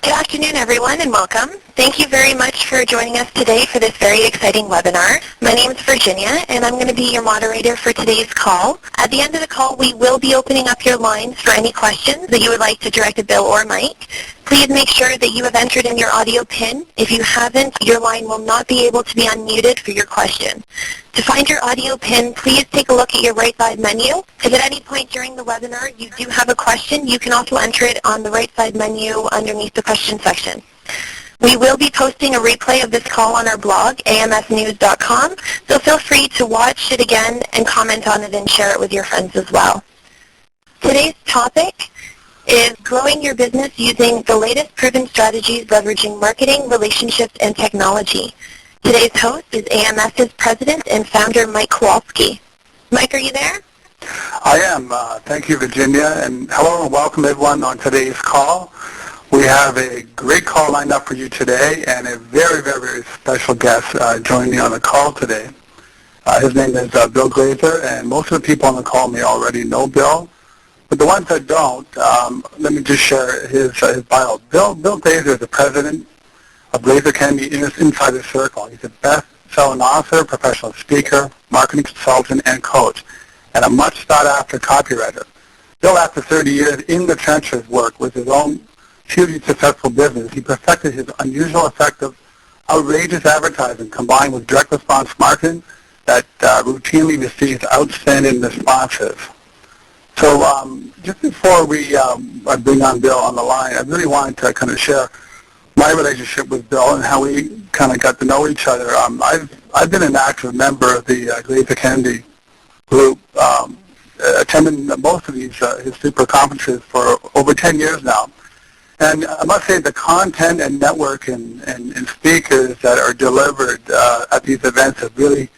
Good afternoon, everyone, and welcome. Thank you very much for joining us today for this very exciting webinar. My name is Virginia, and I'm going to be your moderator for today's call. At the end of the call, we will be opening up your lines for any questions that you would like to direct to Bill or Mike. Please make sure that you have entered in your audio PIN. If you haven't, your line will not be able to be unmuted for your question. To find your audio PIN, please take a look at your right side menu. If at any point during the webinar you do have a question, you can also enter it on the right side menu underneath the question section. We will be posting a replay of this call on our blog, amsnews.com, so feel free to watch it again and comment on it and share it with your friends as well. Today's topic is growing your business using the latest proven strategies leveraging marketing, relationships, and technology. Today's host is AMS's president and founder, Mike Kowalski. Mike, are you there? I am. Thank you, Virginia, and hello and welcome everyone on today's call. We have a great call lined up for you today and a very, very, very special guest joining me on the call today. His name is Bill Glazer, and most of the people on the call may already know Bill. But the ones that don't, let me just share his bio. Bill Glazer is the president of Glazer Kennedy Insider Circle. He's a best-selling author, professional speaker, marketing consultant, and coach, and a much sought-after copywriter. Bill, after 30 years in the trenches work with his own hugely successful business, he perfected his unusual, effective, outrageous advertising combined with direct response marketing that routinely receives outstanding responses. So just before I bring on Bill on the line, I really wanted to kind of share my relationship with Bill and how we kind of got to know each other. I've been an active member of the Glazer Kennedy group, attending most of these his super conferences for over 10 years now. And I must say the content and network and speakers that are delivered at these events have really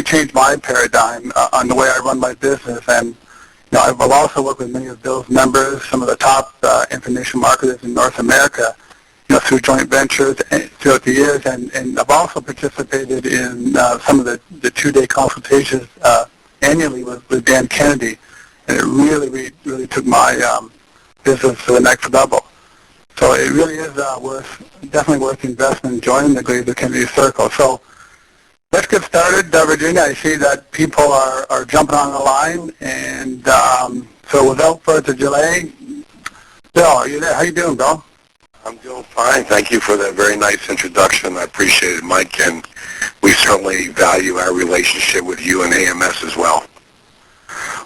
changed my paradigm on the way I run my business. And I've also worked with many of Bill's members, some of the top information marketers in North America, through joint ventures throughout the years, and I've also participated in some of the two-day consultations annually with Dan Kennedy, and it really took my business to the next level. So it really is definitely worth the investment joining the Glazer Kennedy Circle. So let's get started. Virginia, I see that people are jumping on the line, and so without further delay, Bill, are you there? How you doing, Bill? I'm doing fine. Thank you for that very nice introduction. I appreciate it, Mike, and we certainly value our relationship with you and AMS as well.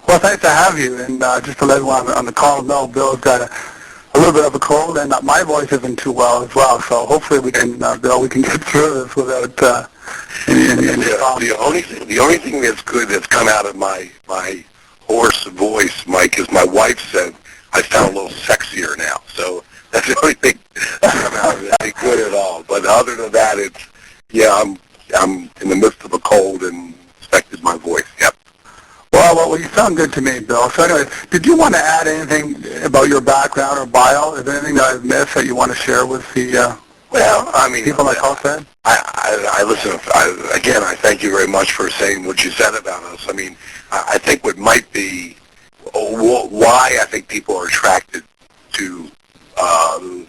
Well, thanks to have you, and just to let everyone on the call know, Bill's got a little bit of a cold, and my voice isn't too well as well, so hopefully we can, Bill, we can get through this without any problems. The only thing that's good that's come out of my hoarse voice, Mike, is my wife said I sound a little sexier now, so that's the only thing that's come out of it. It ain't good at all. But other than that, I'm in the midst of a cold and affected my voice. Yep. Well, you sound good to me, Bill. So anyway, did you want to add anything about your background or bio? Is there anything that I've missed that you want to share with the people on the call today? I listen. Again, I thank you very much for saying what you said about us. I mean, I think what might be why I think people are attracted to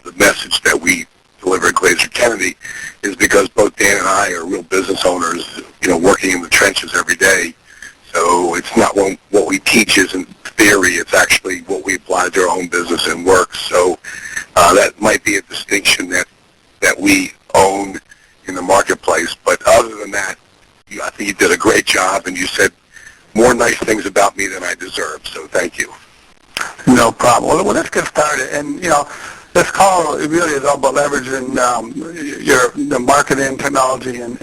the message that we deliver at Glazer Kennedy is because both Dan and I are real business owners, working in the trenches every day. So it's not what we teach isn't theory, it's actually what we apply to our own business and work. So that might be a distinction that we own in the marketplace. But other than that, I think you did a great job, and you said more nice things about me than I deserve. So thank you. No problem. Well, let's get started. And, this call really is all about leveraging your marketing, technology, and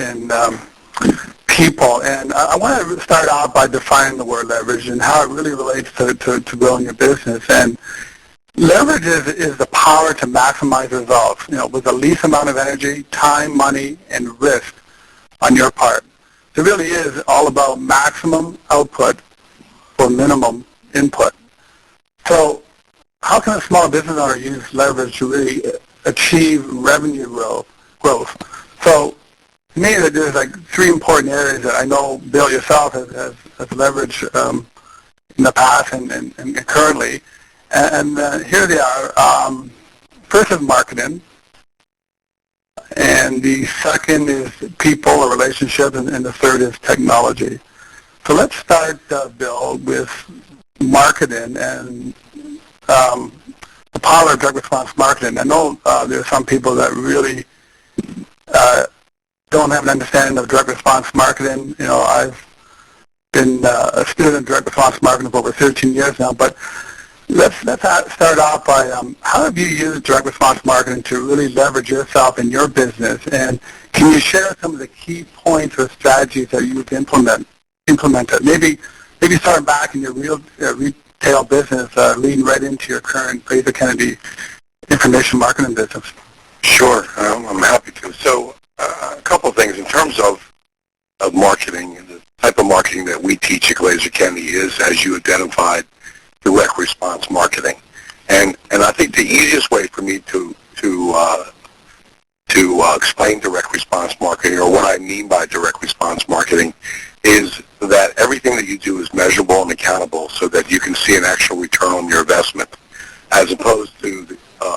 people. And I want to start out by defining the word leverage and how it really relates to growing your business. And leverage is the power to maximize results, with the least amount of energy, time, money, and risk on your part. It really is all about maximum output for minimum input. So how can a small business owner use leverage to really achieve revenue growth? So to me, there's like three important areas that I know Bill yourself has leveraged in the past and currently. And here they are. first is marketing, and the second is people or relationships, and the third is technology. So let's start, Bill, with marketing and the power of drug response marketing. I know there's some people that really don't have an understanding of drug response marketing. You know, I've been a student in drug response marketing for over 13 years now, but let's start off by how have you used drug response marketing to really leverage yourself in your business, and can you share some of the key points or strategies that you've implemented? Maybe starting back in your retail business, leading right into your current Glazer Kennedy information marketing business. Sure, I'm happy to. So a couple of things in terms of marketing. The type of marketing that we teach at Glazer Kennedy is, as you identified, direct response marketing. And I think the easiest way for me to explain direct response marketing, or what I mean by direct response marketing, is that everything that you do is measurable and accountable so that you can see an actual return on your investment, as opposed to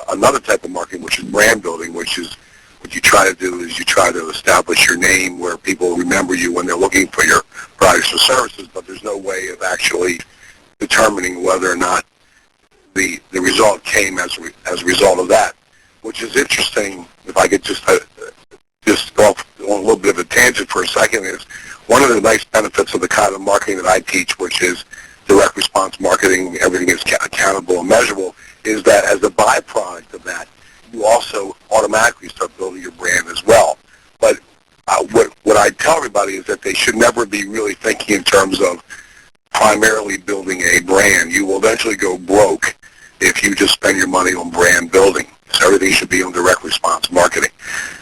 another type of marketing, which is brand building, which is what you try to do is you try to establish your name where people remember you when they're looking for your products or services, but there's no way of actually determining whether or not the result came as a result of that, which is interesting. If I could just go off on a little bit of a tangent for a second, is one of the nice benefits of the kind of marketing that I teach, which is direct response marketing, everything is accountable and measurable, is that as a byproduct of that, you also automatically start building your brand as well. But what I tell everybody is that they should never be really thinking in terms of primarily building a brand. You will eventually go broke if you just spend your money on brand building. So everything should be on direct response marketing.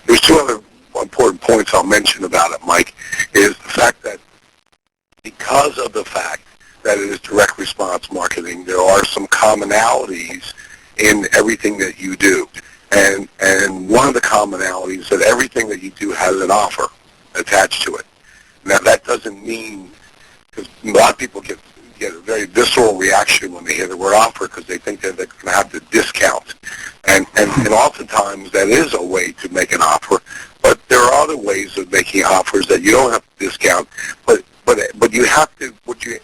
There's two other important points I'll mention about it, Mike, is the fact that because of the fact that it is direct response marketing, there are some commonalities in everything that you do. And one of the commonalities is that everything that you do has an offer attached to it. Now, that doesn't mean, because a lot of people get a very visceral reaction when they hear the word offer, because they think that they're going to have to discount. And oftentimes that is a way to make an offer, but there are other ways of making offers that you don't have to discount. But you have to, what you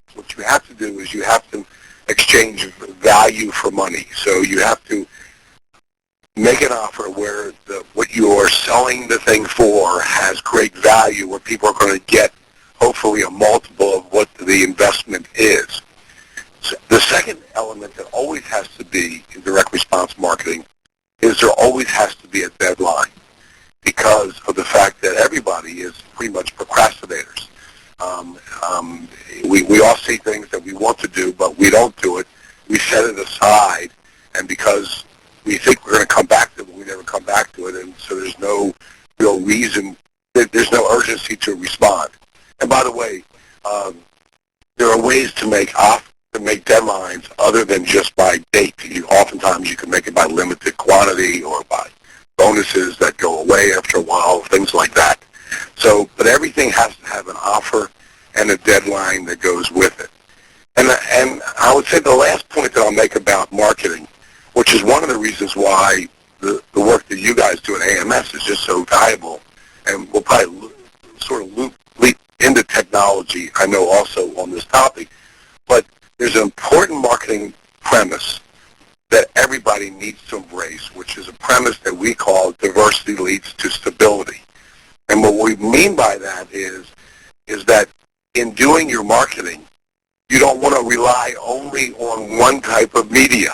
have to do is you have to exchange value for money. So you have to make an offer where what you are selling the thing for has great value, where people are going to get hopefully a multiple of what the investment is. So the second element that always has to be in direct response marketing is there always has to be a deadline, because of the fact that everybody is pretty much procrastinators. We all see things that we want to do, but we don't do it. We set it aside, and because we think we're going to come back to it, but we never come back to it, and so there's no real reason, there's no urgency to respond. And by the way, there are ways to make deadlines other than just by date. Oftentimes you can make it by limited quantity or by bonuses that go away after a while, things like that. So, but everything has to have an offer and a deadline that goes with it. And I would say the last point that I'll make about marketing, which is one of the reasons why the work that you guys do at AMS is just so valuable, and we'll probably sort of leap into technology, I know, also on this topic, but there's an important marketing premise that everybody needs to embrace, which is a premise that we call diversity leads to stability. And what we mean by that is that in doing your marketing, you don't want to rely only on one type of media.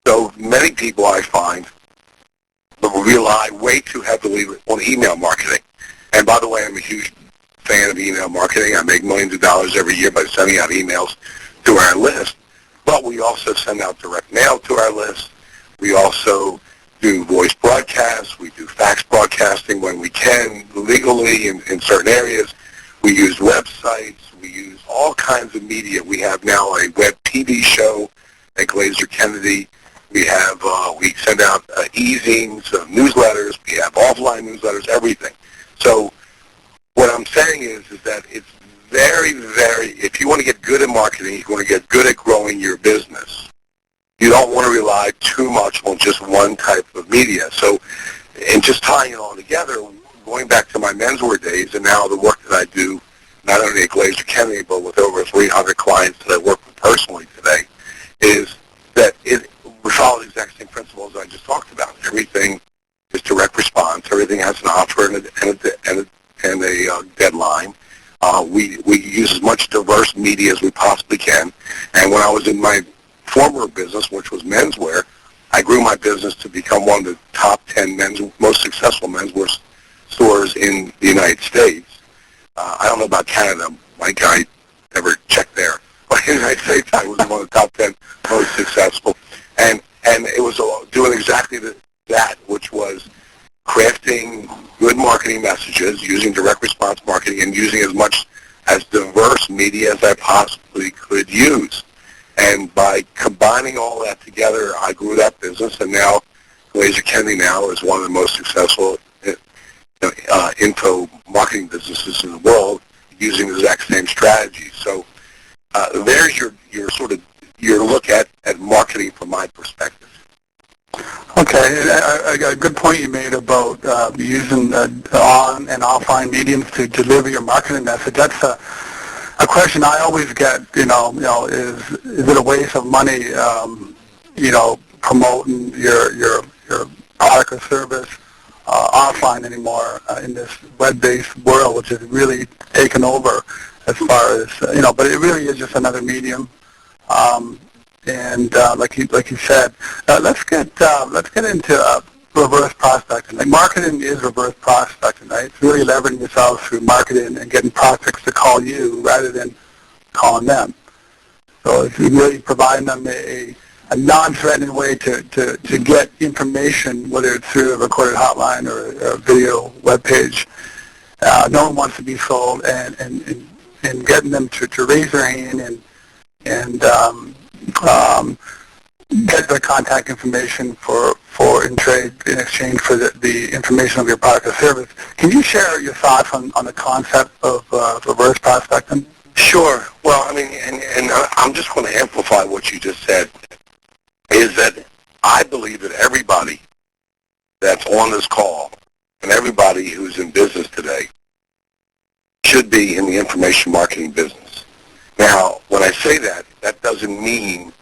So many people, I find, rely way too heavily on email marketing. And by the way, I'm a huge fan of email marketing. I make millions of dollars every year by sending out emails to our list. But we also send out direct mail to our list. We also do voice broadcasts. We do fax broadcasting when we can, legally in certain areas. We use websites. We use all kinds of media. We have now a web TV show at Glazer Kennedy. We have we send out e-zines, newsletters. We have offline newsletters, everything. So what I'm saying is that it's very, very, if you want to get good at marketing, you want to get good at growing your business, you don't want to rely too much on just one type of media. So, and just tying it all together, going back to my menswear days and now the work that I do, not only at Glazer Kennedy, but with over 300 clients that I work with personally today, is that we follow the exact same principles I just talked about. Everything is direct response. Everything has an offer and a deadline. We use as much diverse media as we possibly can. And when I was in my former business, which was menswear, I grew my business to become one of the top 10 most successful menswear stores in the United States. I don't know about Canada. Mike, I never checked there. But in the United States, I was one of the top 10 most successful. And it was doing exactly that, which was crafting good marketing messages, using direct response marketing, and using as much as diverse media as I possibly could use. And by combining all that together, I grew that business, and now Glazer Kennedy now is one of the most successful info marketing businesses in the world, using the exact same strategy. So there's your sort of your look at marketing from my perspective. Okay, a good point you made about using on and offline mediums to deliver your marketing message. That's a question I always get. Is it a waste of money? Promoting your product or service offline anymore in this web-based world, which has really taken over as far as but it really is just another medium. And like you said, let's get into reverse prospecting. Like marketing is reverse prospecting, right? It's really leveraging yourself through marketing and getting prospects to call you rather than calling them. So it's really providing them a non-threatening way to get information, whether it's through a recorded hotline or a video web page. No one wants to be sold, and getting them to raise their hand and get their contact information for in trade in exchange for the information of your product or service. Can you share your thoughts on the concept of reverse prospecting? Sure. Well, I mean, and I'm just going to amplify what you just said, is that I believe that everybody that's on this call and everybody who's in business today should be in the information marketing business. Now, when I say that, that doesn't mean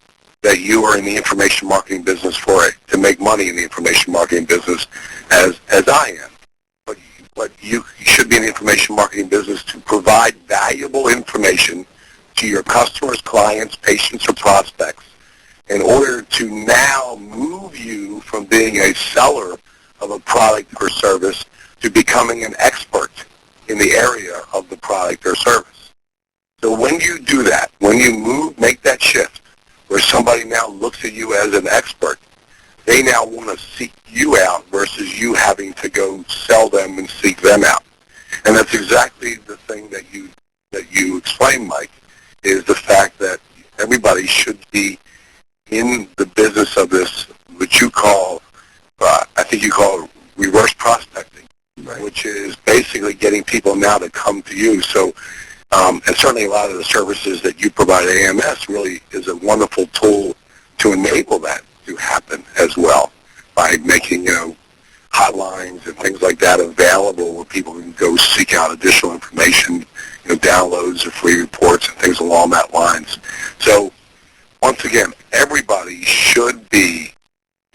that you are in the information marketing business to make money in the information marketing business as I am. But you should be in the information marketing business to provide valuable information to your customers, clients, patients, or prospects in order to now move you from being a seller of a product or service to becoming an expert in the area of the product or service. So when you do that, when you make that shift, where somebody now looks at you as an expert, they now want to seek you out versus you having to go sell them and seek them out. And that's exactly the thing that you explained, Mike, is the fact that everybody should be in the business of this, which you call, I think you call reverse prospecting, right, which is basically getting people now to come to you. So, and certainly a lot of the services that you provide at AMS really is a wonderful tool to enable that to happen as well by making, hotlines and things like that available where people can go seek out additional information, downloads or free reports and things along that lines. So once again, everybody should be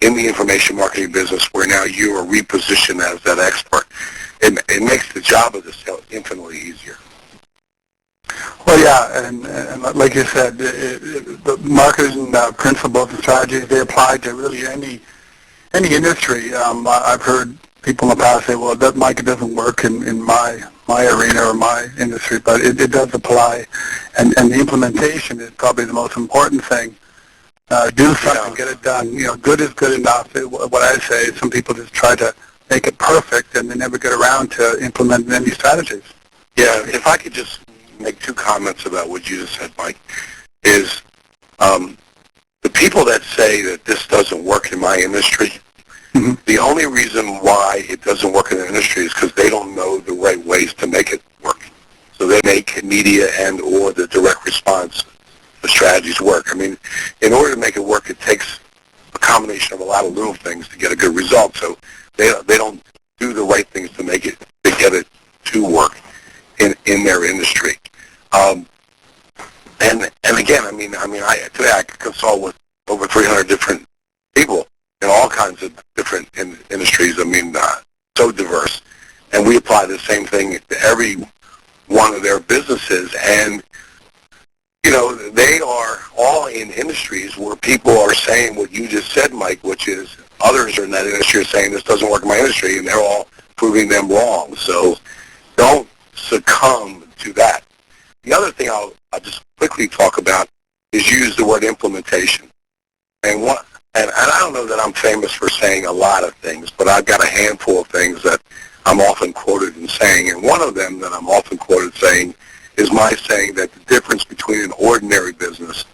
in the information marketing business where now you are repositioned as that expert. It makes the job of the sale infinitely easier. Well, yeah, and like you said, the marketing principles and strategies, they apply to really any industry. I've heard people in the past say, well, that Mike, it doesn't work in my arena or my industry, but it does apply, and the implementation is probably the most important thing. Do something, get it done. Good is good enough. What I say is some people just try to make it perfect, and they never get around to implementing any strategies. Yeah, if I could just make two comments about what you just said, Mike, is the people that say that this doesn't work in my industry, mm-hmm. the only reason why it doesn't work in the industry is because they don't know the right ways to make it work. So they make media and or the direct response, the strategies work. I mean, in order to make it work, it takes They don't do the right things to make it, to get it to work in their industry. And again, today I consult with over 300 different people in all kinds of different industries. So diverse, and we apply the same thing to every one of their businesses. And they are all in industries where people are saying what you just said, Mike, which is others are in that industry are saying this doesn't work in my industry, and they're all proving them wrong. So don't succumb to that. The other thing I'll just quickly talk about is use the word implementation. And I don't know that I'm famous for saying a lot of things, but I've got a handful of things that I'm often quoted in saying. And one of them that I'm often quoted saying is my saying that the difference between an ordinary business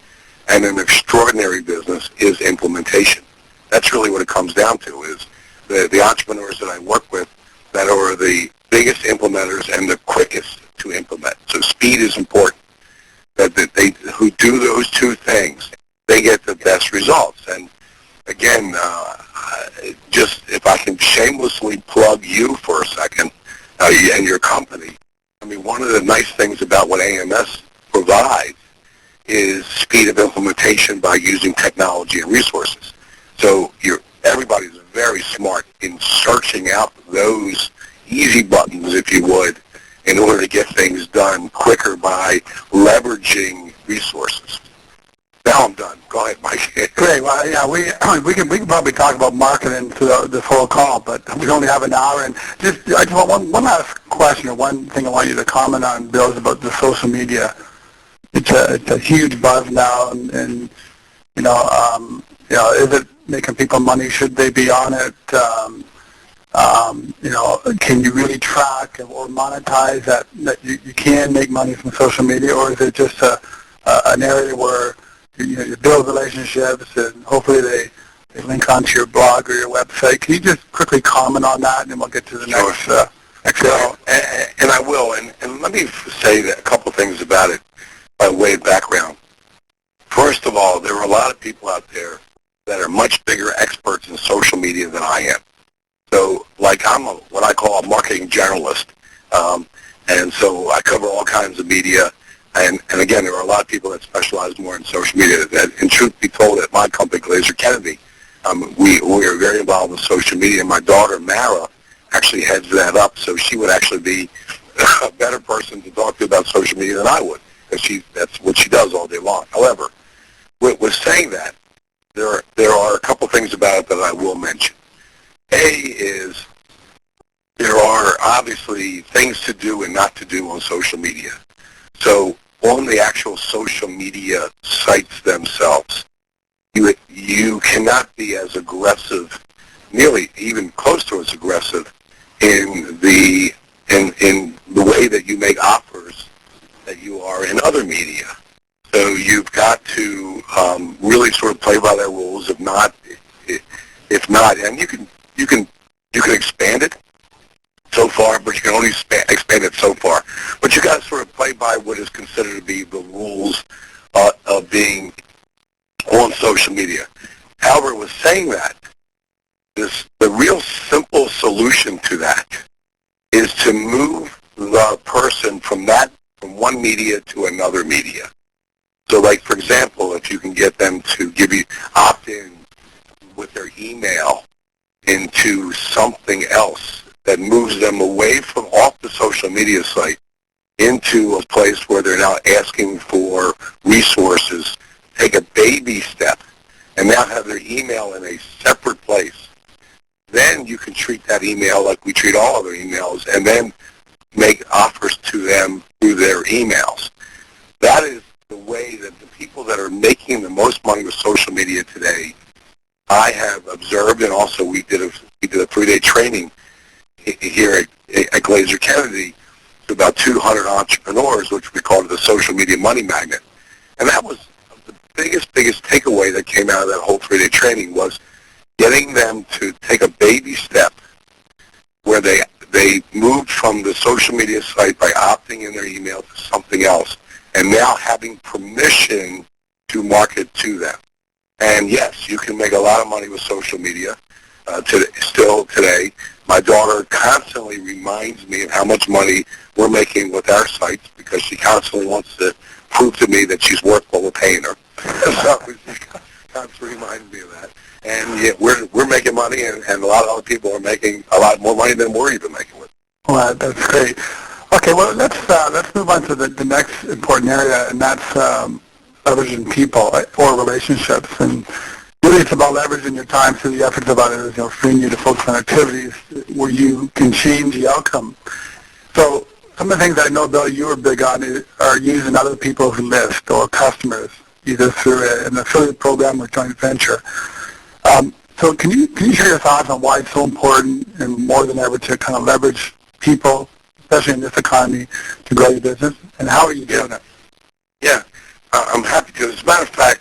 and an extraordinary business is implementation. That's really what it comes down to, is the entrepreneurs that I work with that are the biggest implementers and the quickest to implement. So speed is important. That they who do those two things, they get the best results. And again, just if I can shamelessly plug you for a second and your company, one of the nice things about what AMS provides is speed of implementation by using technology and resources. So everybody's very smart in searching out those easy buttons, if you would, in order to get things done quicker by leveraging resources. Now I'm done. Go ahead, Mike. Great. Well, yeah, we can probably talk about marketing through this whole call, but we only have an hour. And I just want one last question, or one thing I want you to comment on, Bill, is about the social media. It's a huge buzz now, and is it making people money? Should they be on it? Can you really track or monetize that you can make money from social media, or is it just an area where you build relationships and hopefully they link onto your blog or your website? Can you just quickly comment on that, and then we'll get to the next Well, and I will. And let me say a couple things about it by way of background. First of all, there are a lot of people out there that are much bigger experts in social media than I am. So, I'm what I call a marketing generalist, and so I cover all kinds of media. And again, there are a lot of people that specialize more in social media. And truth be told, at my company, Glazer+Kennedy, we are very involved in social media. My daughter, Mara, actually heads that up, so she would actually be a better person to talk to about social media than I would, because that's what she does all day long. However, with saying that, there are a couple things about it that I will mention. A is there are obviously things to do and not to do on social media. So on the actual social media sites themselves, you cannot be as aggressive, nearly even close to as aggressive, in the way that you make offers that you are in other media. So you've got to really sort of play by their rules. If not, and you can expand it so far, but you can only expand it so far. But you got to sort of play by what is considered to be the rules of being on social media. However, with saying that, the real simple solution to that is to move the person from one media to another media. So, for example, if you can get them to opt in with their email into something else that moves them away from off the social media site into a place where they're now asking for resources, take a baby step, and now have their email in a separate place. Then you can treat that email like we treat all other emails, and then make offers to them through their emails. That is the way that the people that are making the most money with social media today, I have observed, and also we did a 3-day training here at Glazer+Kennedy to about 200 entrepreneurs, which we called the Social Media Money Magnet. And that was the biggest takeaway that came out of that whole 3-day training, was getting them to take a baby step where they moved from the social media site by opting in their email to something else, and now having permission to market to them. And yes, you can make a lot of money with social media. still today. My daughter constantly reminds me of how much money we're making with our sites because she constantly wants to prove to me that she's worth what we're paying her. So she constantly reminds me of that. And yeah, we're making money, and a lot of other people are making a lot more money than we're even making with. Well, that's great. Okay, well, let's move on to the next important area, and that's leveraging people or relationships. And really, it's about leveraging your time through the efforts of others, freeing you to focus on activities where you can change the outcome. So some of the things I know, Bill, you were big on are using other people's list or customers, either through an affiliate program or joint venture. So can you share your thoughts on why it's so important and more than ever to kind of leverage people, especially in this economy, to grow your business? And how are you doing it? Yeah, I'm happy to. As a matter of fact,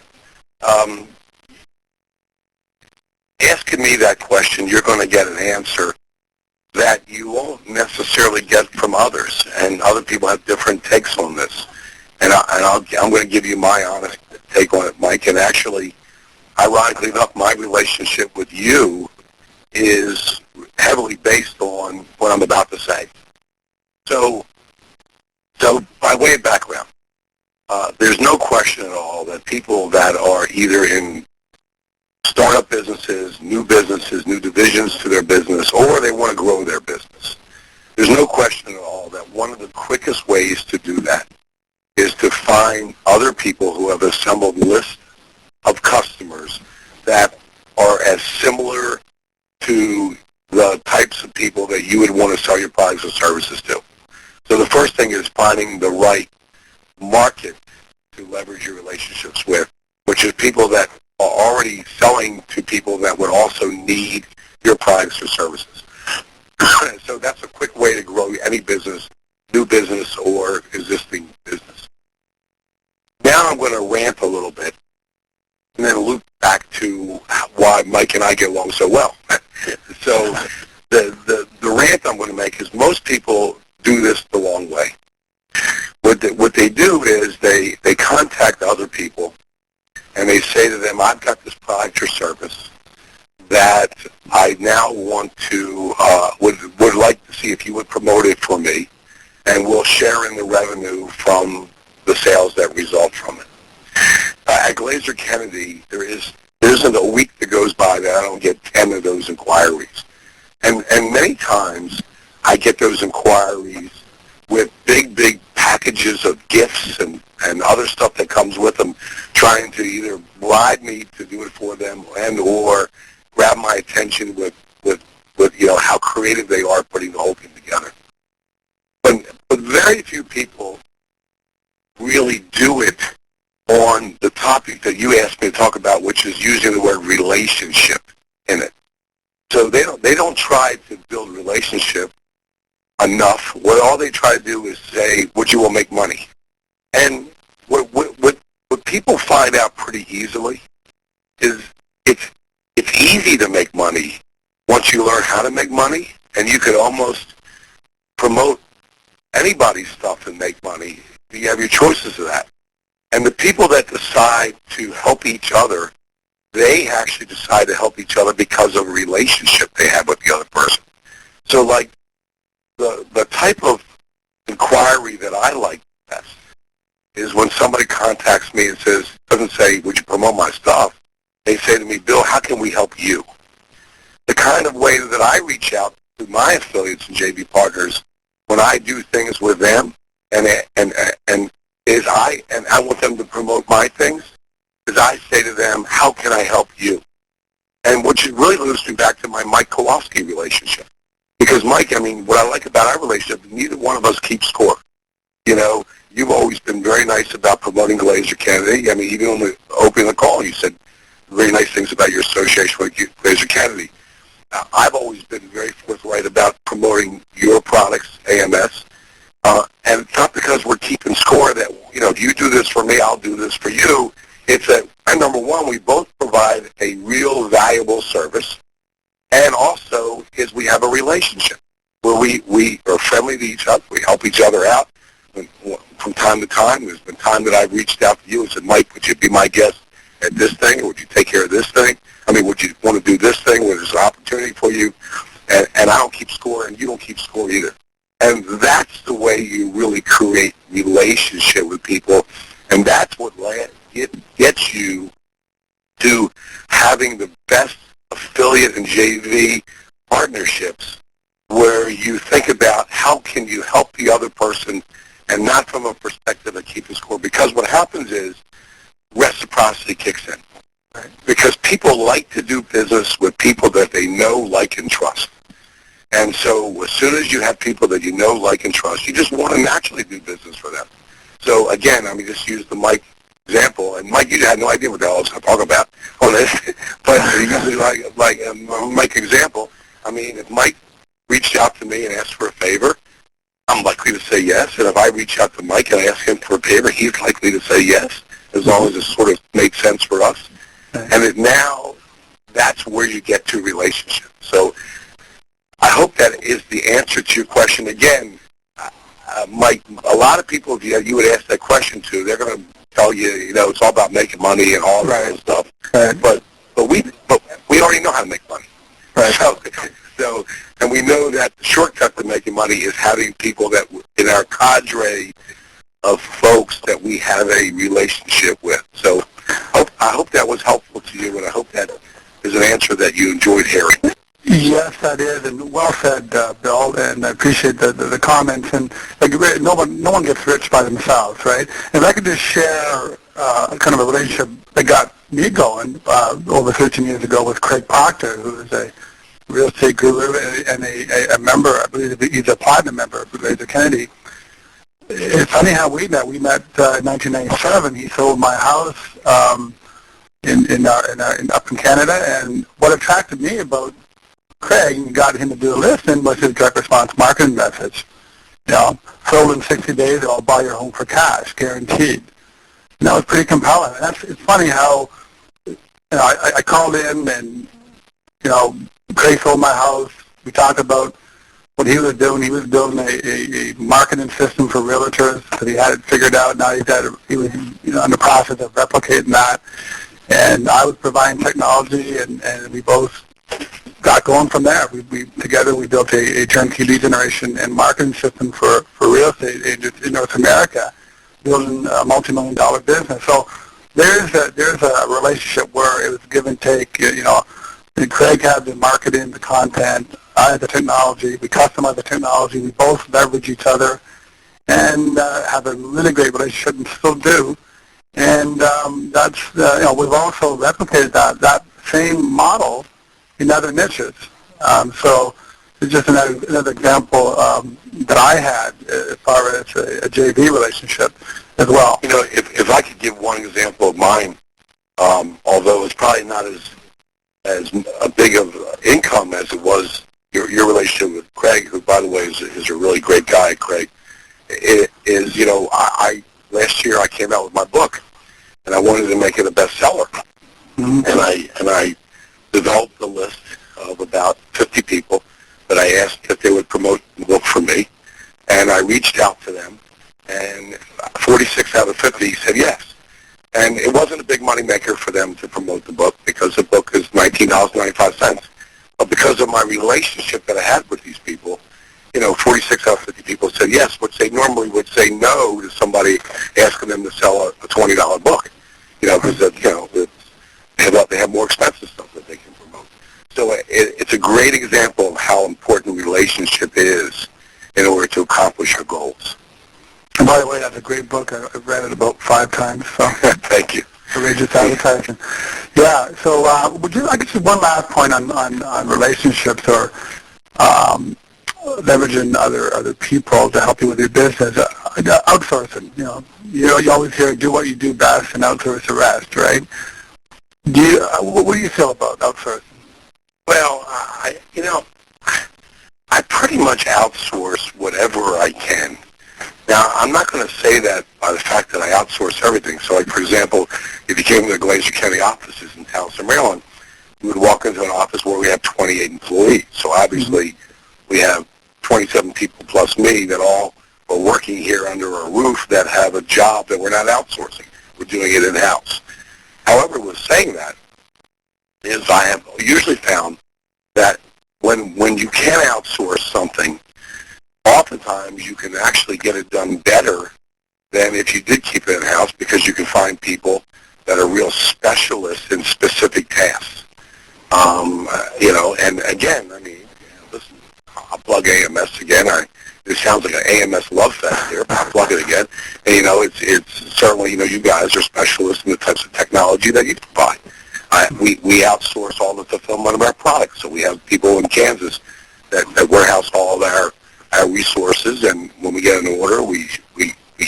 asking me that question, you're going to get an answer that you won't necessarily get from others, and other people have different takes on this. And I'm going to give you my honest take on it, Mike. And actually, ironically enough, my relationship with you is heavily based on what I'm about to say. So by way of background, there's no question at all that people that are either in startup businesses, new divisions to their business, or they want to grow their business, there's no question at all that one of the quickest ways to do that is to find other people who have assembled lists of customers that are as similar to the types of people that you would want to sell your products or services to. So the first thing is finding the right market to leverage your relationships with, which is people that are already selling to people that would also need your products or services. So that's a quick way to grow any business, new business or existing business. Now I'm going to rant a little bit and then loop back to why Mike and I get along so well. So the rant I'm going to make is most people do this the wrong way. What they do is they contact other people and they say to them, I've got this product or service that I now want to, would like to see if you would promote it for me, and we'll share in the revenue from the sales that result from it. At Glazer Kennedy, there isn't a week that goes by that I don't get 10 of those inquiries. And many times I get those inquiries with big packages of gifts and other stuff that comes with them, trying to either bribe me to do it for them and or grab my attention with how creative they are putting the whole thing together. But very few people really do it on the topic that you asked me to talk about, which is using the word relationship in it. So they don't try to build relationship enough. All they try to do is say, would you will make money? And what people find out pretty easily is it's easy to make money once you learn how to make money, and you could almost promote anybody's stuff and make money. You have your choices of that. And the people that decide to help each other, they actually decide to help each other because of a relationship they have with the other person. So like the type of inquiry that I like best is when somebody contacts me and doesn't say, would you promote my stuff? They say to me, Bill, how can we help you? The kind of way that I reach out to my affiliates and JV partners when I do things with them and I want them to promote my things, is I say to them, how can I help you? And which really leads me back to my Mike Kowalski relationship. Because Mike, what I like about our relationship, neither one of us keeps score. You've always been very nice about promoting Glazer Kennedy. Even on the opening of the call, you said very nice things about your association with Glazer Kennedy. I've always been very forthright about promoting your products, AMS. And it's not because we're keeping score that, if you do this for me, I'll do this for you. It's that, number one, we both provide a real valuable service. And also is we have a relationship where we are friendly to each other. We help each other out. And from time to time, there's been time that I've reached out to you and said, Mike, would you be my guest at this thing, or would you take care of this thing? I mean, would you want to do this thing where there's an opportunity for you? And I don't keep score, and you don't keep score either. And that's the way you really create relationship with people, and that's what gets you to having the best affiliate and JV partnerships, where you think about how can you help the other person, and not from a perspective of keeping score. Because what happens is reciprocity kicks in. Right. Because people like to do business with people that they know, like, and trust. And so as soon as you have people that you know, like, and trust, you just want to naturally do business for them. So again, I mean, just use the Mike example. And Mike, you had no idea what the hell I was going to talk about on this. But usually like Mike example, I mean, if Mike reached out to me and asked for a favor, I'm likely to say yes. And if I reach out to Mike and I ask him for a favor, he's likely to say yes, as long as it sort of makes sense for us. And now that's where you get to relationship. So I hope that is the answer to your question. Again, Mike, a lot of people, if you would ask that question to, they're going to tell you, it's all about making money and all that kind of stuff. Right. But we already know how to make money. Right. So, and we know that the shortcut to making money is having people that in our cadre of folks that we have a relationship with. So I hope that was helpful to you, and I hope that is an answer that you enjoyed hearing. Yes, that is, and well said, Bill, and I appreciate the comments. And like, no one gets rich by themselves, right? And if I could just share kind of a relationship that got me going over 13 years ago with Craig Proctor, who is a real estate guru and a member, I believe he's a platinum member of Glazer Kennedy. It's funny how we met. We met in 1997. He sold my house up in Canada, and what attracted me about Craig and got him to do a listing was his direct response marketing message. Sold in 60 days, I'll buy your home for cash, guaranteed. And that was pretty compelling. And it's funny how I called in and Craig sold my house. We talked about what he was doing. He was building a marketing system for realtors that he had it figured out. Now he was in the process of replicating that. And I was providing technology, and we both got going from there. Together we built a turnkey lead generation and marketing system for real estate agents in North America, building a multi-million-dollar business. So there's a relationship where it was give and take. And Craig had the marketing, the content, I had the technology. We customized the technology. We both leverage each other and have a really great relationship and still do. And that's we've also replicated that same model in other niches. So it's just another example that I had as far as a JV relationship as well. If I could give one example of mine, although it's probably not as a big of income as it was your relationship with Craig, who, by the way, is a really great guy, Craig, is, I last year I came out with my book, and I wanted to make it a bestseller. Mm-hmm. And I developed a list of about 50 people that I asked if they would promote the book for me, and I reached out to them, and 46 out of 50 said yes. And it wasn't a big money maker for them to promote the book because the book is $19.95. But because of my relationship that I had with these people, 46 out of 50 people said yes, which they normally would say no to somebody asking them to sell a $20 book. Because they have more expensive stuff that they can promote. So it's a great example of how important relationship is in order to accomplish your goals. And by the way, that's a great book. I've read it about 5 times. So thank you. Courageous advertising. Yeah. So would you? I guess one last point on relationships or leveraging other people to help you with your business. Outsourcing. You always hear do what you do best and outsource the rest, right? What do you feel about outsourcing? Well, I pretty much outsource whatever I can. Now, I'm not going to say that by the fact that I outsource everything. So, like, for example, if you came to the Glazer County offices in Towson, Maryland, you would walk into an office where we have 28 employees. So, obviously, we have 27 people plus me that all are working here under a roof that have a job that we're not outsourcing. We're doing it in-house. However, with saying that, is I have usually found that when you can outsource something, oftentimes you can actually get it done better than if you did keep it in-house, because you can find people that are real specialists in specific tasks. And again, I mean, listen, I'll plug AMS again. It sounds like an AMS love fest here, but I'll plug it again. And, it's certainly, you guys are specialists in the types of technology that you provide. We outsource all the fulfillment of our products. So we have people in Kansas that warehouse all of our resources, and when we get an order, we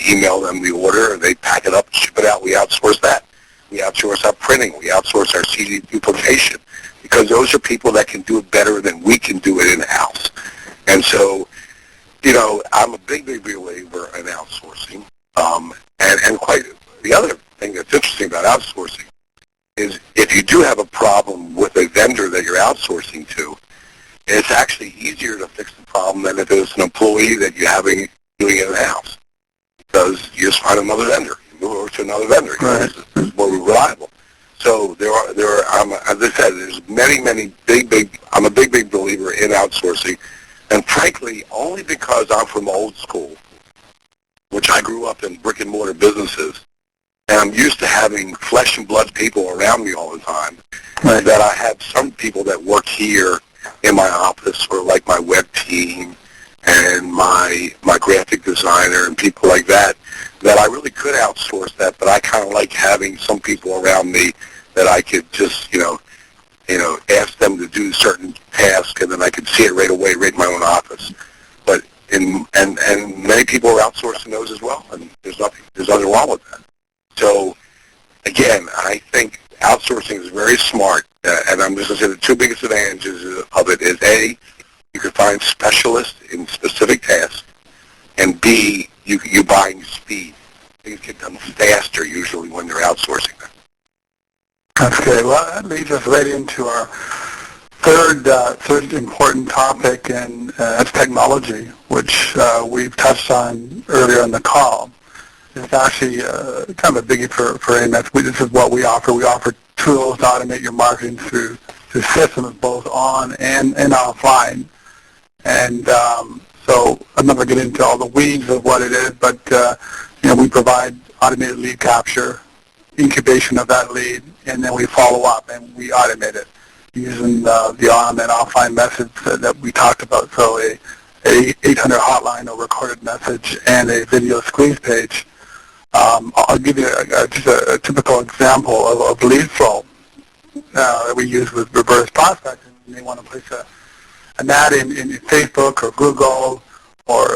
email them the order, and they pack it up and ship it out. We outsource that. We outsource our printing. We outsource our CD duplication, because those are people that can do it better than we can do it in-house. And so, I'm a big believer in outsourcing. And quite the other thing that's interesting about outsourcing is if you do have a problem with a vendor that you're outsourcing to, it's actually easier to fix the problem than if it's an employee that you're having doing it in-house, because you just find another vendor. You move over to another vendor. Right. It's more reliable. So there are as I said, there's many big. I'm a big believer in outsourcing, and frankly, only because I'm from old school, which I grew up in brick and mortar businesses, and I'm used to having flesh and blood people around me all the time. Right. That I have some people that work here in my office, or like my web team and my graphic designer and people like that I really could outsource that, but I kind of like having some people around me that I could just, ask them to do certain tasks, and then I could see it right away, right in my own office. But and many people are outsourcing those as well, and there's nothing wrong with that. So again, I think outsourcing is very smart, and I'm just going to say the two biggest advantages of it is A, you can find specialists in specific tasks, and B, you buying speed. Things get done faster usually when you're outsourcing them. That's good. Well, that leads us right into our third important topic, and that's technology, which we've touched on earlier in the call. It's actually kind of a biggie for AMS. This is what we offer. We offer tools to automate your marketing through systems both on and offline. And so I'm not going to get into all the weeds of what it is, but we provide automated lead capture, incubation of that lead, and then we follow up and we automate it using the on and offline methods that we talked about. So a 800 hotline or recorded message and a video squeeze page. I'll give you just a typical example of lead flow that we use with reverse prospecting. You may want to place an ad in Facebook or Google or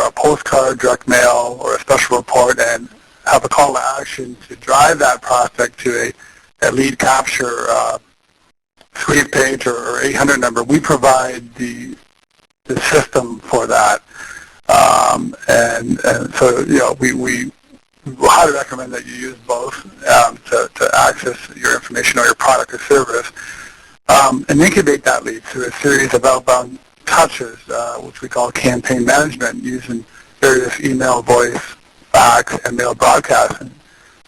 a postcard, direct mail, or a special report, and have a call to action to drive that prospect to a lead capture squeeze page or 800 number. We provide the system for that. And so, we highly recommend that you use both to access your information or your product or service, and incubate that lead through a series of outbound touches, which we call campaign management, using various email, voice, fax, and mail broadcasting.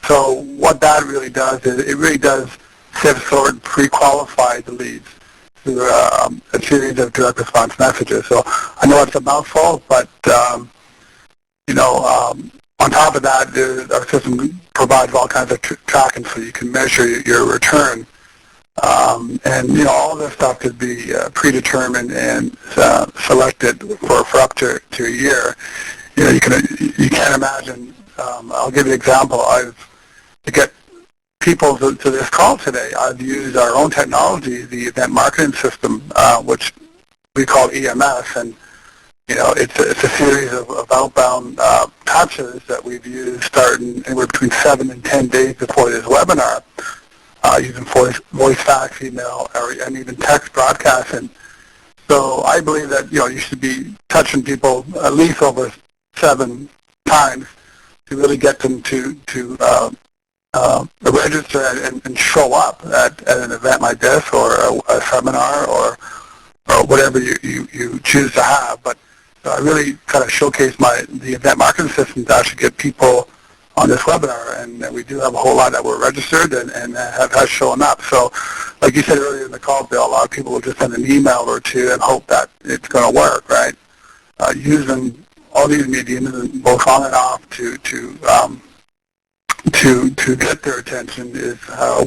So what that really does is it really does sift, sort, and pre-qualify the leads through a series of direct response messages. So I know it's a mouthful, but on top of that, our system provides all kinds of tracking so you can measure your return. And all this stuff could be predetermined and selected for up to a year. You can't imagine. I'll give you an example. To get people to this call today, I've used our own technology, the event marketing system, which we call EMS, and it's a series of outbound touches that we've used starting anywhere between 7 and 10 days before this webinar, using voice, fax, email, and even text broadcasting. So I believe that you should be touching people at least over 7 times to really get them to register and show up at an event like this, or a seminar, or whatever you choose to have. But I really kind of showcase the event marketing system to actually get people on this webinar, and and we do have a whole lot that were registered and have shown up. So, like you said earlier in the call, Bill, a lot of people will just send an email or two and hope that it's going to work, right? Using all these mediums, both on and off, to get their attention is how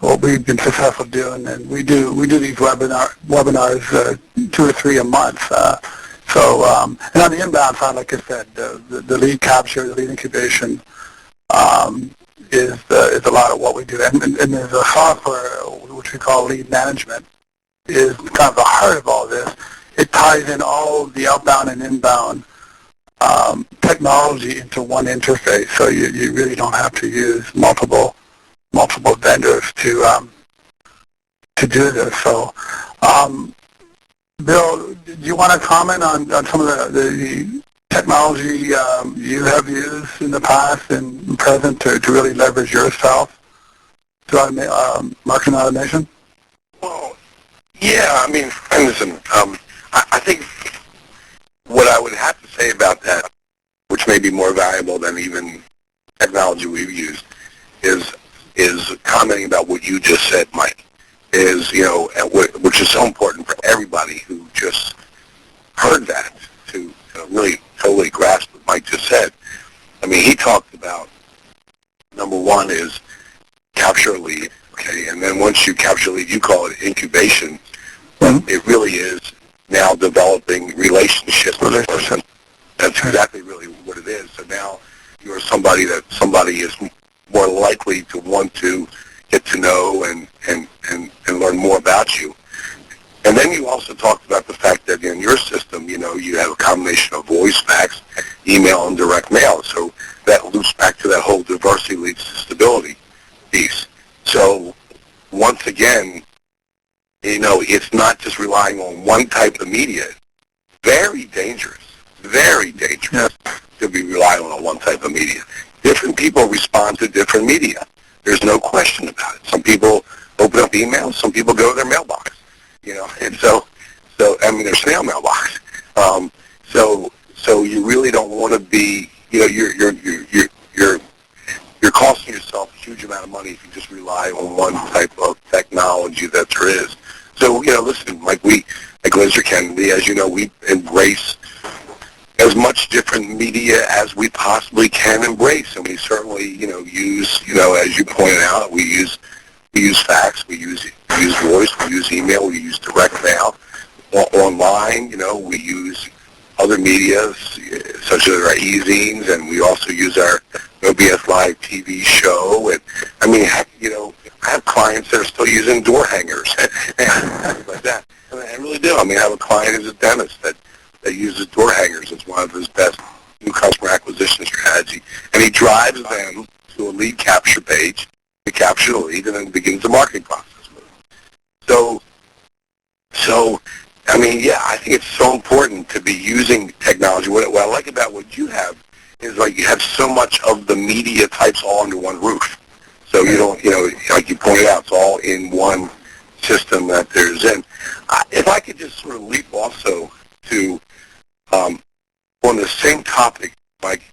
what we've been successful doing, and we do these webinars 2 or 3 a month. And on the inbound side, like I said, the lead capture, the lead incubation is a lot of what we do. And there's a software which we call lead management is kind of the heart of all this. It ties in all the outbound and inbound technology into one interface, so you really don't have to use multiple vendors to do this. So, Bill, do you want to comment on some of the technology you have used in the past and present to really leverage yourself to marketing automation? Well, yeah, I mean, listen, I think what I would have to say about that, which may be more valuable than even technology we've used, is commenting about what you just said, Mike, is, which is so important for everybody who just heard that to really totally grasp what Mike just said. I mean, he talked about, number one is capture a lead, okay, and then once you capture a lead, you call it incubation. Mm-hmm. It really is now developing relationships with a person. That's exactly really what it is. So now you're somebody that somebody is more likely to want to get to know and learn more about you. And then you also talked about the fact that in your system, you have a combination of voice, fax, email, and direct mail. So that loops back to that whole diversity leads to stability piece. So once again, it's not just relying on one type of media. Very dangerous to be relying on one type of media. Different people respond to different media. There's no question about it. Some people open up emails. Some people go to their mailbox. And so I mean, their snail mailbox. So you really don't want to be. You're costing yourself a huge amount of money if you just rely on one type of technology that there is. So listen, like Glazer Kennedy, as you know, we embrace as much different media as we possibly can embrace, and we certainly, use, as you pointed out, we use fax, we use voice, we use email, we use direct mail, online, we use other media such as our e-zines, and we also use our OBS Live TV show, and I mean, I have clients that are still using door hangers and things like that. I really do. I mean, I have a client who's a dentist that uses door hangers as one of his best new customer acquisition strategy. And he drives them to a lead capture page to capture the lead and then begins the marketing process with them. So, I mean, yeah, I think it's so important to be using technology. What I like about what you have is like you have so much of the media types all under one roof. So you don't, like you pointed out, it's all in one system that there's in. If I could just sort of leap also to, on the same topic, like,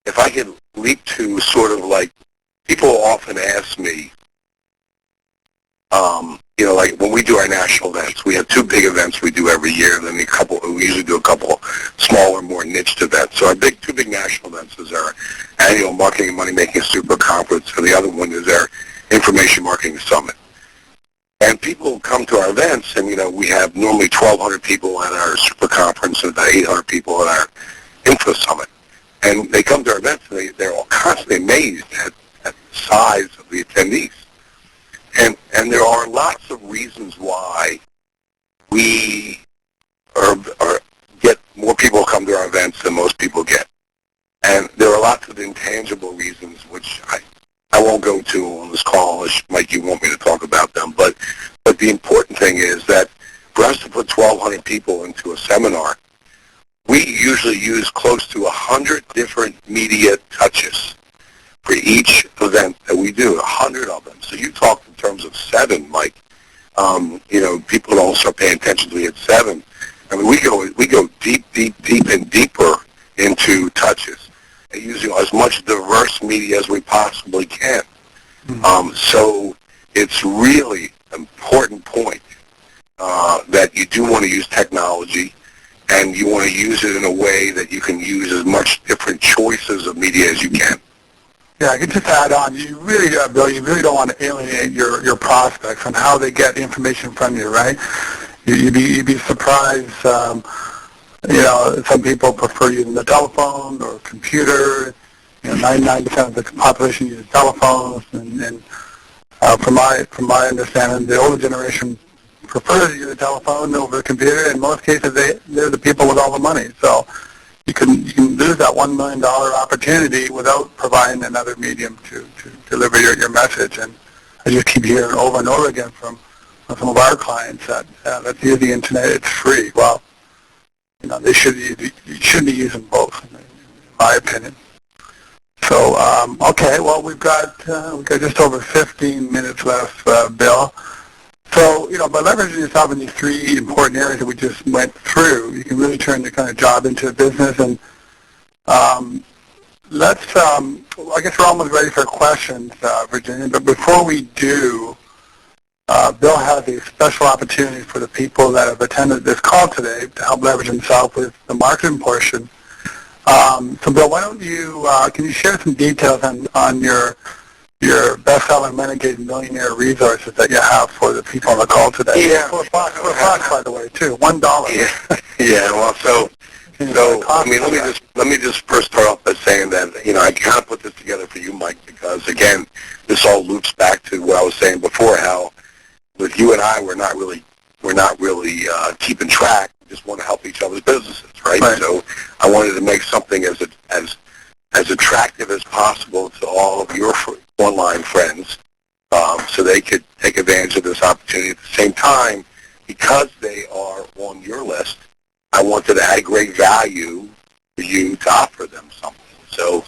if I could leap to sort of like, people often ask me, like when we do our national events, we have 2 big events we do every year, and then we usually do a couple smaller, more niched events. So our 2 big national events is our annual Marketing and Money Making Super Conference, and the other one is our Information Marketing Summit. And people come to our events, and we have normally 1,200 people at our Super Conference and about 800 people at our Info Summit. And they come to our events, and they're all constantly amazed at the size of the attendees. And there are lots of reasons why we get more people come to our events than most people get. And there are lots of intangible reasons, which I won't go to on this call, unless, Mike, you want me to talk about them. But the important thing is that for us to put 1,200 people into a seminar, we usually use close to 100 different media touches for each event that we do, 100 of them. So you talked in terms of 7, Mike. People don't start paying attention to we had 7. I mean, we go deep and deeper into touches, and using as much best media as we possibly can. So it's really an important point that you do want to use technology, and you want to use it in a way that you can use as much different choices of media as you can. Yeah, I could just add on. You really, Bill, you really don't want to alienate your prospects on how they get information from you, right? You'd be surprised. Some people prefer using the telephone or computer. 99% of the population uses telephones, and from my understanding, the older generation prefer to use the telephone over the computer. In most cases, they're the people with all the money. So you can lose that $1 million opportunity without providing another medium to deliver your message. And I just keep hearing over and over again from some of our clients that let's use the internet, it's free. Well, you should be using both, in my opinion. So, okay, well, we've got just over 15 minutes left, Bill. So, by leveraging yourself in these three important areas that we just went through, you can really turn your kind of job into a business. And I guess we're almost ready for questions, Virginia. But before we do, Bill has a special opportunity for the people that have attended this call today to help leverage himself with the marketing portion. So, Bill, why don't you can you share some details on your best-selling Renegade Millionaire resources that you have for the people on the call today? Yeah. For a buck, by the way, too. $1. Yeah. Yeah. Well, so let me just first start off by saying that I kind of put this together for you, Mike, because again, this all loops back to what I was saying before. How with you and I, we're not really keeping track. We just want to help each other's businesses, right? So I wanted to make something as attractive as possible to all of your online friends, so they could take advantage of this opportunity. At the same time, because they are on your list, I wanted to add great value for you to offer them something. So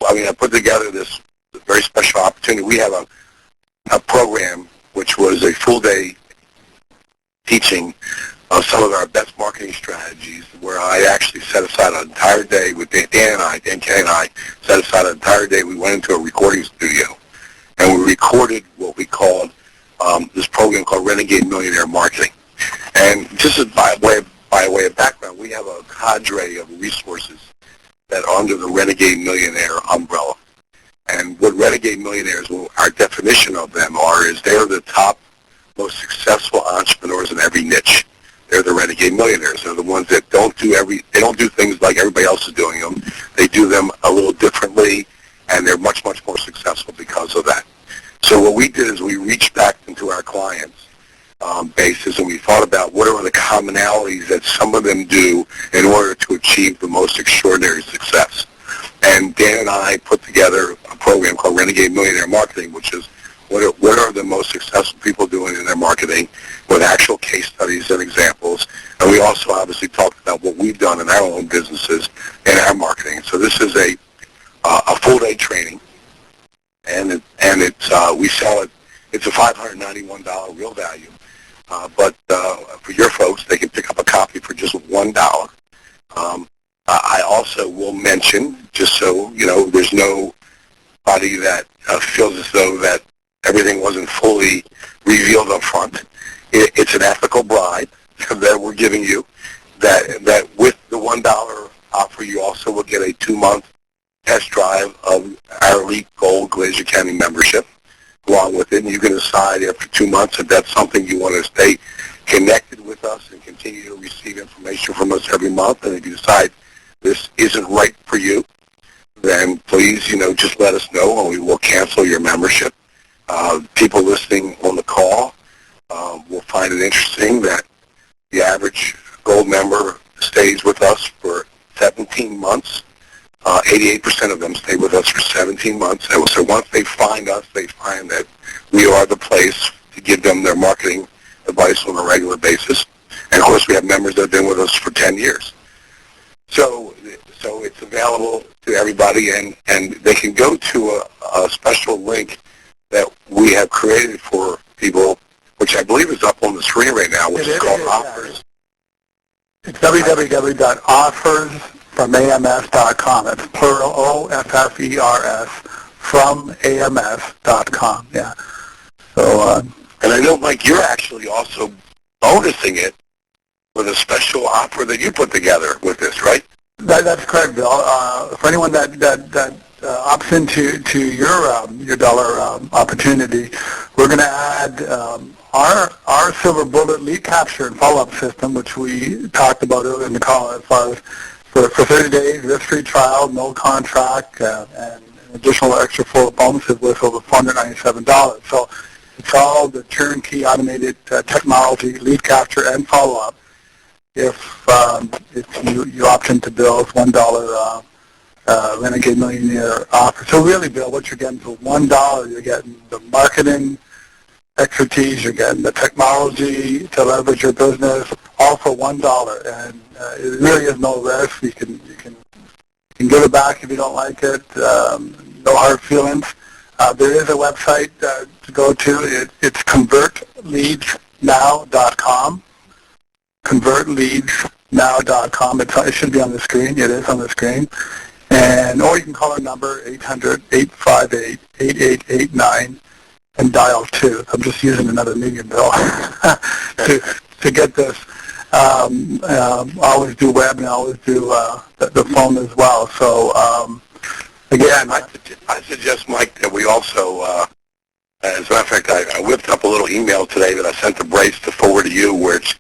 I put together this very special opportunity. We have a program which was a full day teaching of some of our best marketing strategies, where I actually set aside an entire day with Dan K and I set aside an entire day. We went into a recording studio, and we recorded what we called this program called Renegade Millionaire Marketing. And just as by way of background, we have a cadre of resources that are under the Renegade Millionaire umbrella. And what Renegade Millionaires, our definition of them is they're the top, most successful entrepreneurs in every niche. They're the Renegade Millionaires. They're the ones that don't do things like everybody else is doing them. They do them a little differently, and they're much, much more successful because of that. So what we did is we reached back into our clients' bases, and we thought about what are the commonalities that some of them do in order to achieve the most extraordinary success. And Dan and I put together a program called Renegade Millionaire Marketing, which is what are the most successful people doing in their marketing, with actual case studies and examples. And we also obviously talked about what we've done in our own businesses and our marketing. So this is a full day training, and we sell it. It's a $591 real value, but for your folks, they can pick up a copy for just $1. I also will mention, just so there's nobody that feels as though that everything wasn't fully revealed up front. It's an ethical bribe that we're giving you, that with the $1 offer, you also will get a 2-month test drive of our Elite Gold Glazer County membership along with it, and you can decide after 2 months if that's something you want to stay connected with us and continue to receive information from us every month. And if you decide this isn't right for you, then please, just let us know, and we will cancel your membership. People listening on the call will find it interesting that the average gold member stays with us for 17 months. 88% of them stay with us for 17 months. And so once they find us, they find that we are the place to give them their marketing advice on a regular basis. And of course, we have members that have been with us for 10 years. So it's available to everybody, and they can go to a special link that we have created for people, which I believe is up on the screen right now, which is called Offers. It's www.offers from AMS.com. It's plural, O-F-F-E-R-S, from AMS.com. Yeah. So, and I know, Mike, you're actually also bonusing it with a special offer that you put together with this, right? That's correct, Bill. For anyone that opts into your dollar opportunity, we're going to add our Silver Bullet lead capture and follow-up system, which we talked about earlier in the call, as far as for 30 days, risk-free trial, no contract, and an additional extra full bonuses worth over $497. So it's all the turnkey automated technology, lead capture and follow-up. If you opt into Bill's $1 Renegade Millionaire offer. So really, Bill, what you're getting for $1, you're getting the marketing expertise, you're getting the technology to leverage your business, all for $1. And it really is no risk. You can give it back if you don't like it. No hard feelings. There is a website to go to. It's convertleadsnow.com. convertleadsnow.com. It should be on the screen. It is on the screen. Or you can call our number, 800-858-8889, and dial 2. I'm just using another medium, Bill, to get this. Always do web and always do the phone as well. So, again, I suggest, Mike, that we also, as a matter of fact, I whipped up a little email today that I sent to Brace to forward to you, which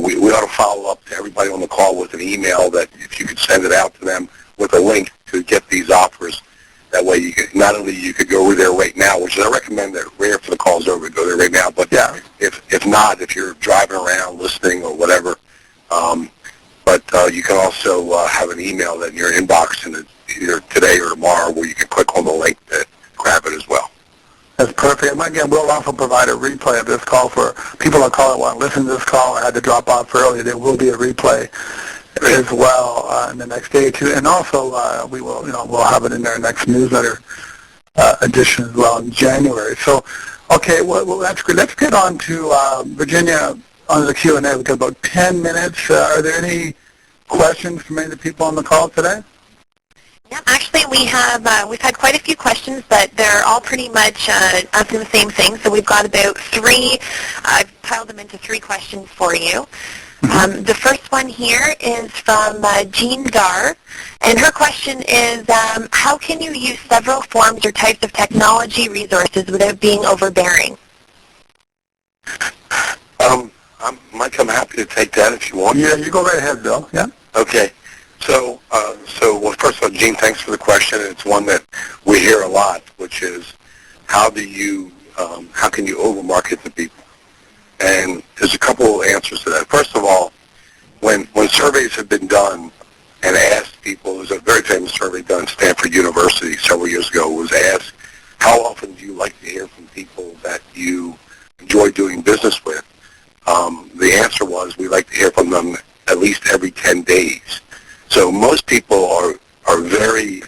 we ought to follow up to everybody on the call with an email that if you could send it out to them with a link to get these offers. That way, you could, not only you could go over there right now, which I recommend that right after the call's over, go there right now. But yeah, if not, if you're driving around listening or whatever, but you can also have an email that in your inbox either today or tomorrow where you can click on the link to grab it as well. That's perfect. And again, we'll also provide a replay of this call for people that call and want to listen to this call or had to drop off early. There will be a replay as well in the next day or two, and also we'll have it in our next newsletter edition as well in January. So, okay, well that's good. Let's get on to Virginia on the Q&A. We've got about 10 minutes. Are there any questions from any of the people on the call today? Yeah, actually we've had quite a few questions, but they're all pretty much asking the same thing. So we've got about 3. I've piled them into 3 questions for you. The first one here is from Jean Dar, and her question is, how can you use several forms or types of technology resources without being overbearing? Mike, I'm happy to take that if you want. Yeah, you go right ahead, Bill. Yeah. Okay. So well, first of all, Gene, thanks for the question. It's one that we hear a lot, which is how can you over-market to people? And there's a couple of answers to that. First of all, when surveys have been done and asked people, there's a very famous survey done at Stanford University several years ago, was asked, how often do you like to hear from people that you enjoy doing business with? The answer was, we like to hear from them at least every 10 days. So most people are very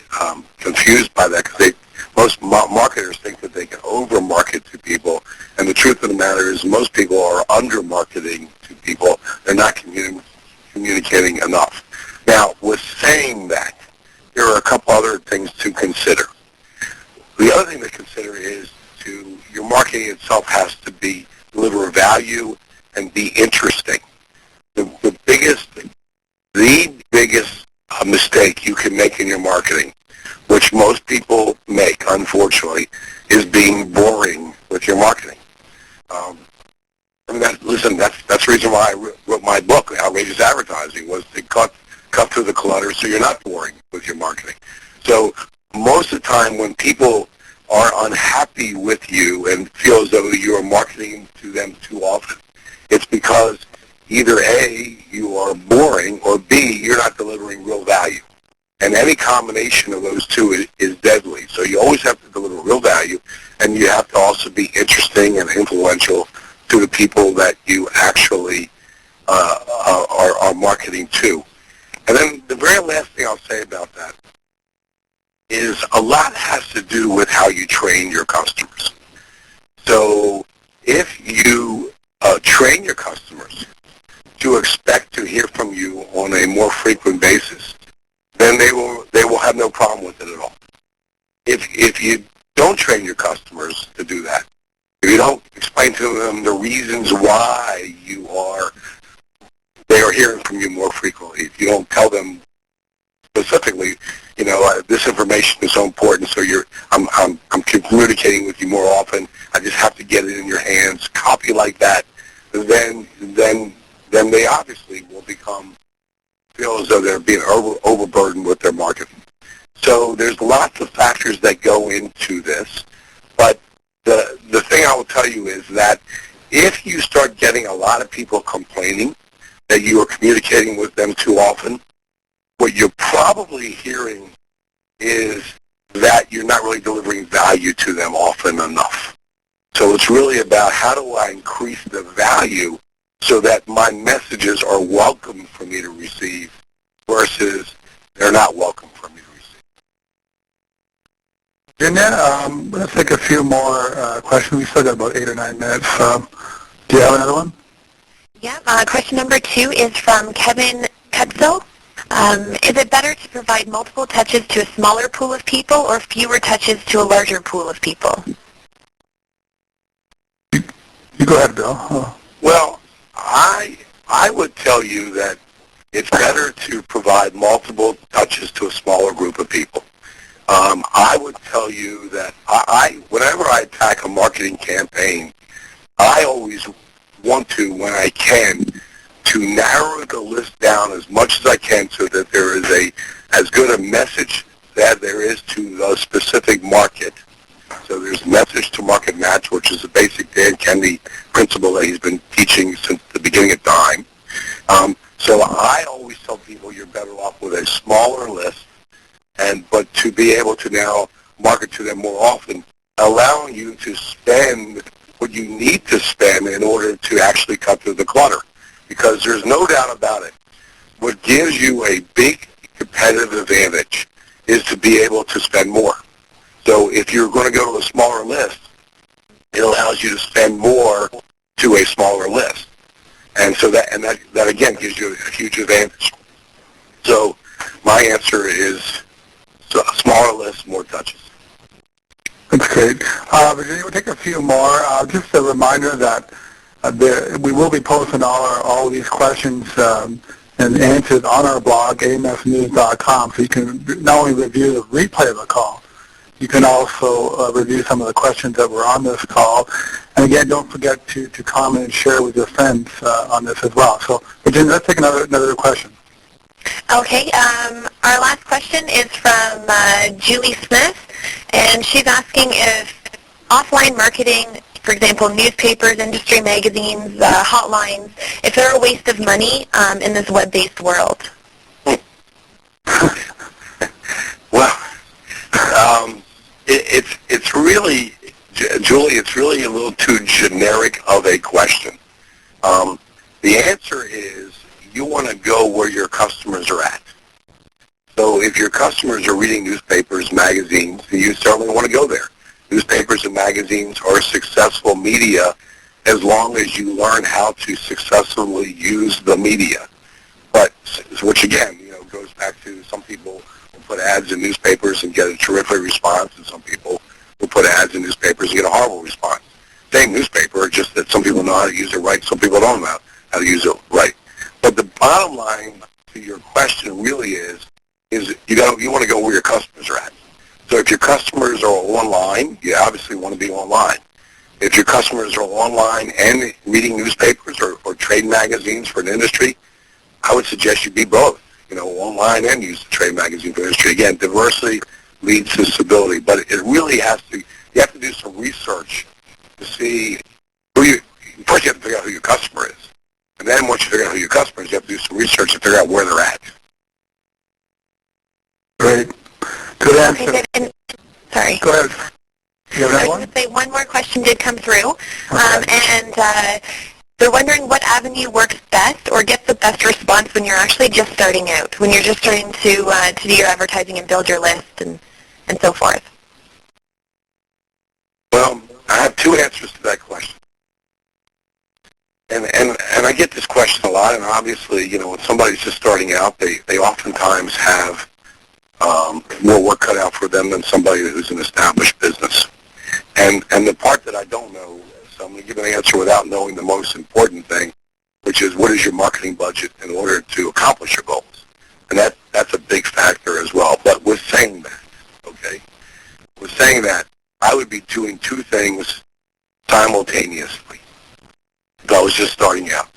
confused by that because most marketers think that they can over-market to people, and the truth of the matter is most people are under-marketing to people. They're not communicating enough. Now, with saying that, there are a couple other things to consider. The other thing to consider is your marketing itself has to deliver value and be interesting. The biggest mistake you can make in your marketing, which most people make, unfortunately, is being boring with your marketing. That's the reason why I wrote my book, Outrageous Advertising, was to cut through the clutter so you're not boring with your marketing. So most of the time when people are unhappy with you and feel as though you are marketing to them too often, it's because either A, you are boring, or B, you're not delivering real value. And any combination of those two is deadly. So you always have to deliver real value, and you have to also be interesting and influential to the people that you actually are marketing to. And then the very last thing I'll say about that is a lot has to do with how you train your customers. So if you train your customers to expect to hear from you on a more frequent basis, information is so important. So I'm communicating with you more often. I just have to get it in your hands. Copy like that, then they obviously will feel as though they're being overburdened with their marketing. So there's lots of factors that go into this, but the thing I will tell you is that if you start getting a lot of people complaining that you are communicating with them too often, what you're probably hearing is that you're not really delivering value to them often enough. So it's really about how do I increase the value so that my messages are welcome for me to receive versus they're not welcome for me to receive. Virginia, let's take a few more questions. We still got about 8 or 9 minutes. Do you have another one? Yeah. Question number 2 is from Kevin Cutzel. Is it better to provide multiple touches to a smaller pool of people or fewer touches to a larger pool of people? You go ahead, Bill. Well, I would tell you that it's better to provide multiple touches to a smaller group of people. I would tell you that whenever I attack a marketing campaign, I always want to, when I can, to narrow the list down as much as I can so that there is as good a message that there is to the specific market. So there's message to market match, which is a basic Dan Kennedy principle that he's been teaching since the beginning of time. So I always tell people you're better off with a smaller list, but to be able to now market to them more often, allowing you to spend what you need to spend in order to actually cut through the clutter. Because there's no doubt about it. What gives you a big competitive advantage is to be able to spend more. So if you're going to go to a smaller list, it allows you to spend more to a smaller list. And so that again gives you a huge advantage. So my answer is a smaller list, more touches. That's great. Virginia, we'll take a few more. Just a reminder that we will be posting all these questions and answers on our blog, amsnews.com, so you can not only review the replay of the call, you can also review some of the questions that were on this call. And again, don't forget to comment and share with your friends on this as well. So, Virginia, let's take another question. Okay. Our last question is from Julie Smith, and she's asking if offline marketing, for example, newspapers, industry magazines, hotlines, if they're a waste of money in this web-based world. Well, it's really, Julie, it's really a little too generic of a question. The answer is you want to go where your customers are at. So if your customers are reading newspapers, magazines, you certainly want to go there. Newspapers and magazines are successful media as long as you learn how to successfully use the media. But, which again, goes back to some people will put ads in newspapers and get a terrific response, and some people will put ads in newspapers and get a horrible response. Same newspaper, just that some people know how to use it right, some people don't know how to use it right. But the bottom line to your question really is you want to go where your customers are at. So if your customers are online, you obviously want to be online. If your customers are online and reading newspapers or trade magazines for an industry, I would suggest you be both, online and use the trade magazine for industry. Again, diversity leads to stability, but it really you have to do some research to see first you have to figure out who your customer is. And then once you figure out who your customer is, you have to do some research to figure out where they're at. Great. Good answer. Okay, and, sorry. Go ahead. You have I was one? going to say one more question did come through, Okay. and they're wondering what avenue works best or gets the best response when you're actually just starting out, when you're just starting to do your advertising and build your list and so forth. Well, I have two answers to that question. And I get this question a lot, and obviously, when somebody's just starting out, they oftentimes have more work cut out for them than somebody who's an established business. And the part that I don't know, so I'm going to give an answer without knowing the most important thing, which is what is your marketing budget in order to accomplish your goals? And that's a big factor as well. But with saying that, saying that, I would be doing two things simultaneously if I was just starting out.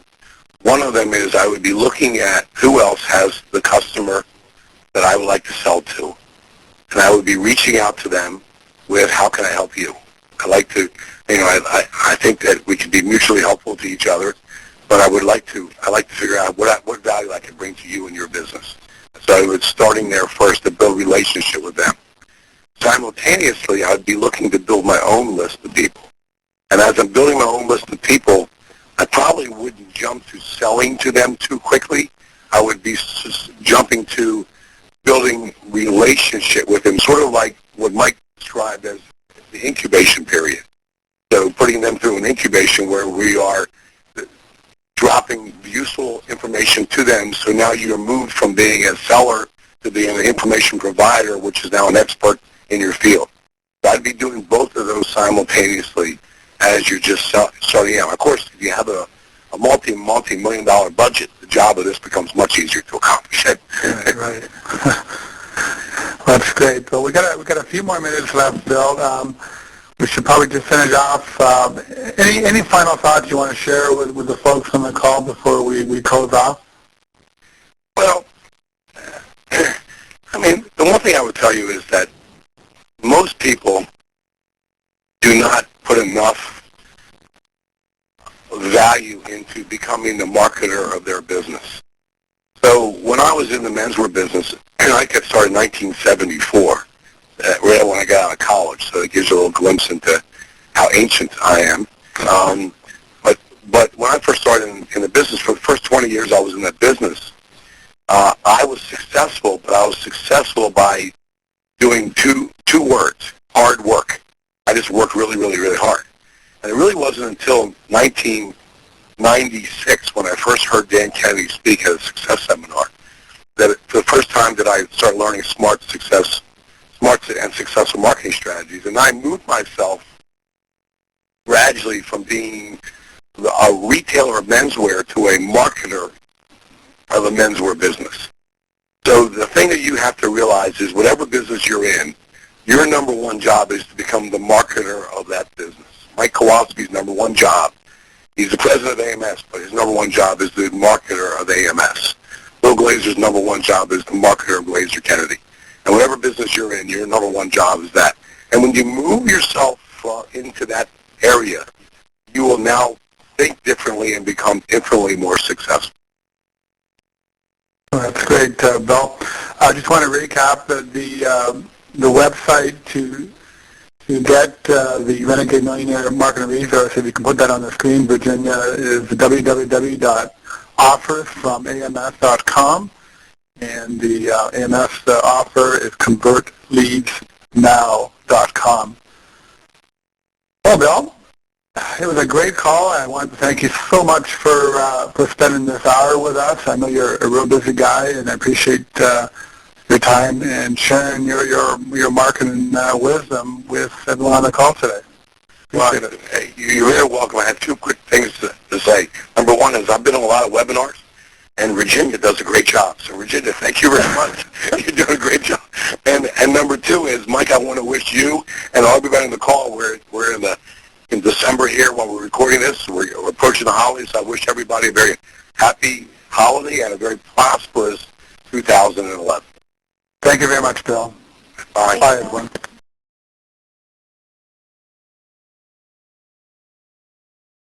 One of them is I would be looking at who else has the customer that I would like to sell to, and I would be reaching out to them with, how can I help you? I like to, I think that we can be mutually helpful to each other, but I like to figure out what value I can bring to you and your business. So I was starting there first to build a relationship with them. Simultaneously, I would be looking to build my own list of people. And as I'm building my own list of people, I probably wouldn't jump to selling to them too quickly. I would be jumping to building relationship with them, sort of like what Mike described as the incubation period. So putting them through an incubation where we are dropping useful information to them, so now you're moved from being a seller to being an information provider, which is now an expert in your field. So I'd be doing both of those simultaneously as you're just starting out. Of course, if you have a multi-million dollar budget, the job of this becomes much easier to accomplish. Right. That's great. Well, we got a few more minutes left, Bill. We should probably just finish off. Any final thoughts you want to share with the folks on the call before we close off? Well, I mean, the one thing I would tell you is that most people do not put enough value into becoming the marketer of their business. So when I was in the menswear business, I got started in 1974. Right when I got out of college, so it gives you a little glimpse into how ancient I am. But when I first started in the business, for the first 20 years I was in that business, I was successful, but I was successful by doing two words: hard work. I just worked really, really, really hard. And it really wasn't until 1996 when I first heard Dan Kennedy speak at a success seminar that for the first time that I started learning smart and successful marketing strategies. And I moved myself gradually from being a retailer of menswear to a marketer of a menswear business. So the thing that you have to realize is whatever business you're in, your number one job is to become the marketer of that business. Mike Kowalski's number one job, he's the president of AMS, but his number one job is the marketer of AMS. Bill Glazer's number one job is the marketer of Glazer Kennedy. And whatever business you're in, your number one job is that. And when you move yourself into that area, you will now think differently and become infinitely more successful. That's great, Bill. I just want to recap the website to get the Renegade Millionaire Marketing Resource. If you can put that on the screen, Virginia, is www.offersfromams.com. And the AMS offer is convertleadsnow.com. Well, Bill, it was a great call. I want to thank you so much for spending this hour with us. I know you're a real busy guy, and I appreciate your time and sharing your marketing wisdom with everyone on the call today. Well, you're very welcome. I have two quick things to say. Number one is I've been on a lot of webinars, and Virginia does a great job. So, Virginia, thank you very much. You're doing a great job. And number two is, Mike, I want to wish you and everybody on the call, we're in December here when we're recording this. We're approaching the holidays. So I wish everybody a very happy holiday and a very prosperous 2011. Thank you very much, Bill. Bye. Bye, everyone.